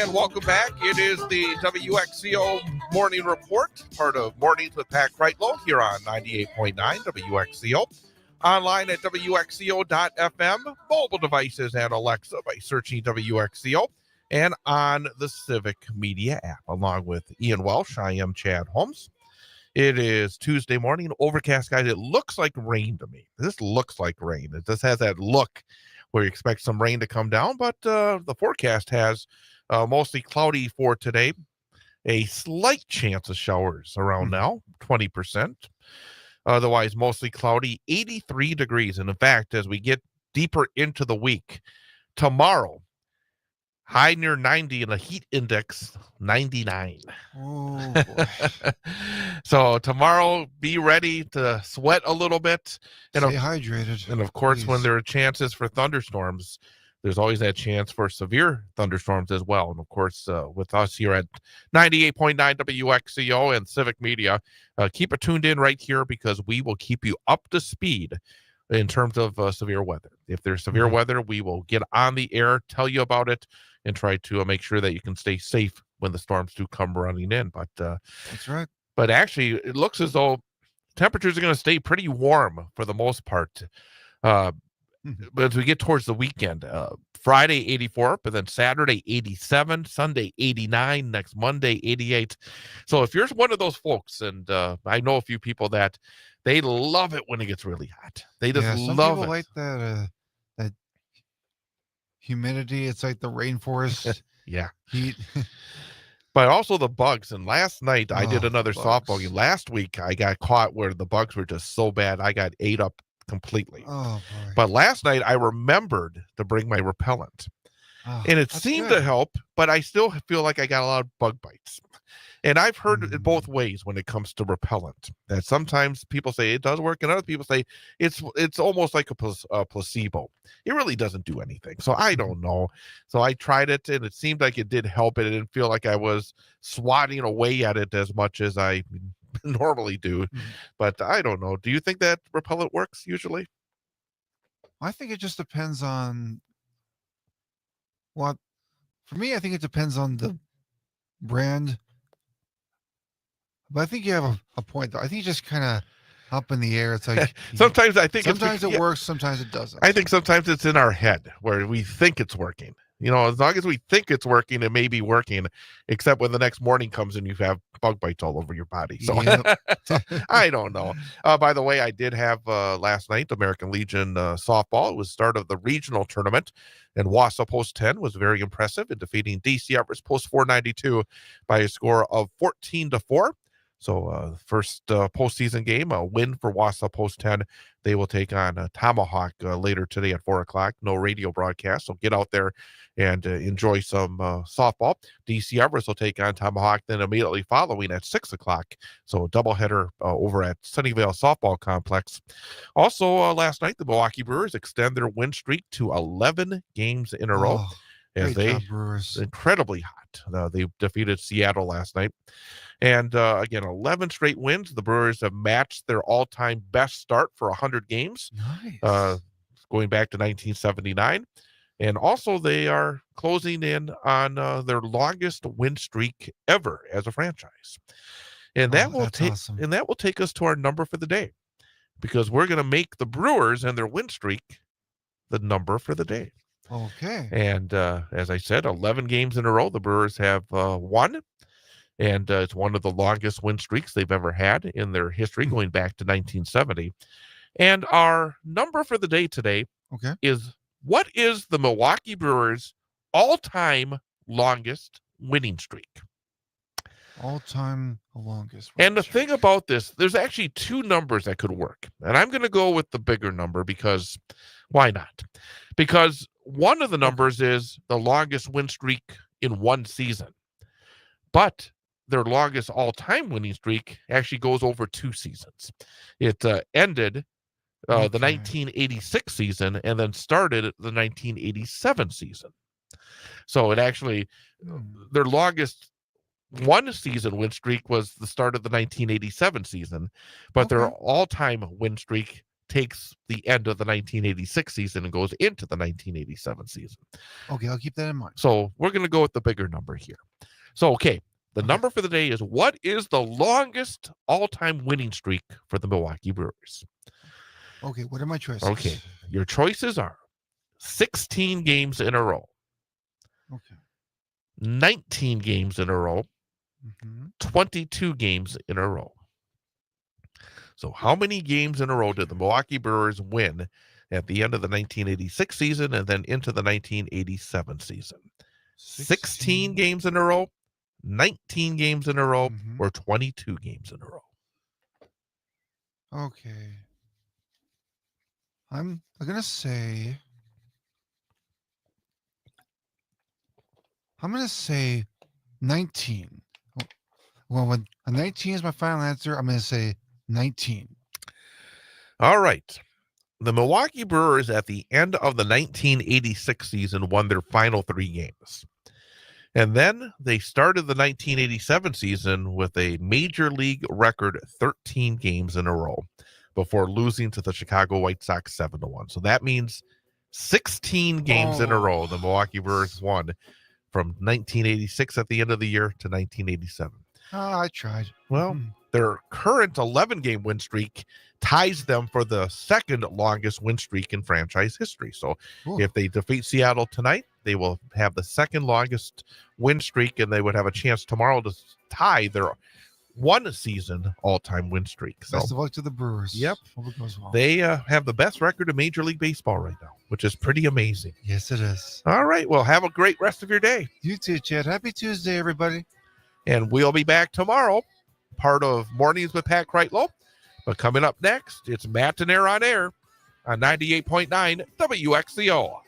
And welcome back. It is the WXCO Morning Report, part of Mornings with Pat Kreitlow here on 98.9 WXCO. Online at WXCO.FM, mobile devices and Alexa by searching WXCO, and on the Civic Media app. Along with Ian Welsh, I am Chad Holmes. It is Tuesday morning, overcast, guys. It looks like rain to me. This looks like rain. It just has that look where you expect some rain to come down, but the forecast has mostly cloudy for today. A slight chance of showers around now, 20%. Otherwise, mostly cloudy, 83 degrees. And in fact, as we get deeper into the week, tomorrow, high near 90 and a heat index 99. Oh, boy. So tomorrow, be ready to sweat a little bit. And Stay hydrated. And of course, please. when there are chances for thunderstorms, there's always that chance for severe thunderstorms as well. And of course, with us here at 98.9 WXCO and Civic Media, keep it tuned in right here because we will keep you up to speed in terms of severe weather. If there's severe weather, we will get on the air, tell you about it, and try to make sure that you can stay safe when the storms do come running in. But that's right. But actually, it looks as though temperatures are going to stay pretty warm for the most part. But as we get towards the weekend, Friday 84, but then Saturday 87, Sunday 89, next Monday 88. So if you're one of those folks, and I know a few people that they love it when it gets really hot. They just some love people it. Like that humidity. It's like the rainforest. Yeah. Heat. But also the bugs. And last night I did another bugs. softball game. Last week I got caught where the bugs were just so bad. I got ate up completely. Oh, boy. But last night I remembered to bring my repellent. And it seemed to help, but I still feel like I got a lot of bug bites. And I've heard it both ways when it comes to repellent. That sometimes people say it does work, and other people say it's almost like a placebo. It really doesn't do anything. So I don't know. So I tried it, and it seemed like it did help. It didn't feel like I was swatting away at it as much as I normally do. But I don't know. Do you think that repellent works usually? I think it just depends on what. For me, I think it depends on the brand. But I think you have a point, though. I think just kind of up in the air. It's like sometimes I think sometimes it works, sometimes it doesn't. I think sometimes it's in our head where we think it's working. You know, as long as we think it's working, it may be working, except when the next morning comes and you have bug bites all over your body. So I don't know. By the way, I did have last night American Legion softball. It was start of the regional tournament, and Wausau Post 10 was very impressive in defeating DC Everest Post 492 by a score of 14-4. So first postseason game, a win for Wausau Post 10. They will take on Tomahawk later today at 4 o'clock. No radio broadcast, so get out there and enjoy some softball. DC Everest will take on Tomahawk, then immediately following at 6 o'clock. So a doubleheader over at Sunnyvale Softball Complex. Also last night, the Milwaukee Brewers extend their win streak to 11 games in a row. As they incredibly hot. They defeated Seattle last night. And again, 11 straight wins. The Brewers have matched their all-time best start for 100 games. Nice. Going back to 1979. And also they are closing in on their longest win streak ever as a franchise. And that will take us to our number for the day, because we're going to make the Brewers and their win streak the number for the day. Okay. And as I said, 11 games in a row the Brewers have won. And it's one of the longest win streaks they've ever had in their history, going back to 1970. And our number for the day today is, what is the Milwaukee Brewers' all-time longest winning streak? All-time longest. And the thing about this, there's actually two numbers that could work. And I'm going to go with the bigger number because why not? Because one of the numbers is the longest win streak in one season. But their longest all-time winning streak actually goes over 2 seasons. It ended the 1986 season and then started the 1987 season. So it actually, their longest one season win streak was the start of the 1987 season, but their all-time win streak takes the end of the 1986 season and goes into the 1987 season. Okay, I'll keep that in mind. So we're going to go with the bigger number here. So, okay, the number for the day is, what is the longest all-time winning streak for the Milwaukee Brewers? Okay, what are my choices? Okay, your choices are 16 games in a row, Okay. 19 games in a row, 22 games in a row. So how many games in a row did the Milwaukee Brewers win at the end of the 1986 season and then into the 1987 season? 16 games in a row, 19 games in a row, or 22 games in a row? Okay. I'm going to say 19. Well, when 19 is my final answer, I'm going to say 19. All right. The Milwaukee Brewers at the end of the 1986 season won their final 3 games. And then they started the 1987 season with a major league record 13 games in a row before losing to the Chicago White Sox 7-1. So that means 16 games in a row the Milwaukee Brewers won from 1986 at the end of the year to 1987. I tried. Well, their current 11-game win streak ties them for the second longest win streak in franchise history. So if they defeat Seattle tonight, they will have the second longest win streak, and they would have a chance tomorrow to tie their one season all-time win streak. So, best of luck to the Brewers. Yep. Hope it goes well. They have the best record in Major League Baseball right now, which is pretty amazing. Yes, it is. All right. Well, have a great rest of your day. You too, Chad. Happy Tuesday, everybody. And we'll be back tomorrow, part of Mornings with Pat Kreitlow. But coming up next, it's Matt and Air on Air on 98.9 WXCO.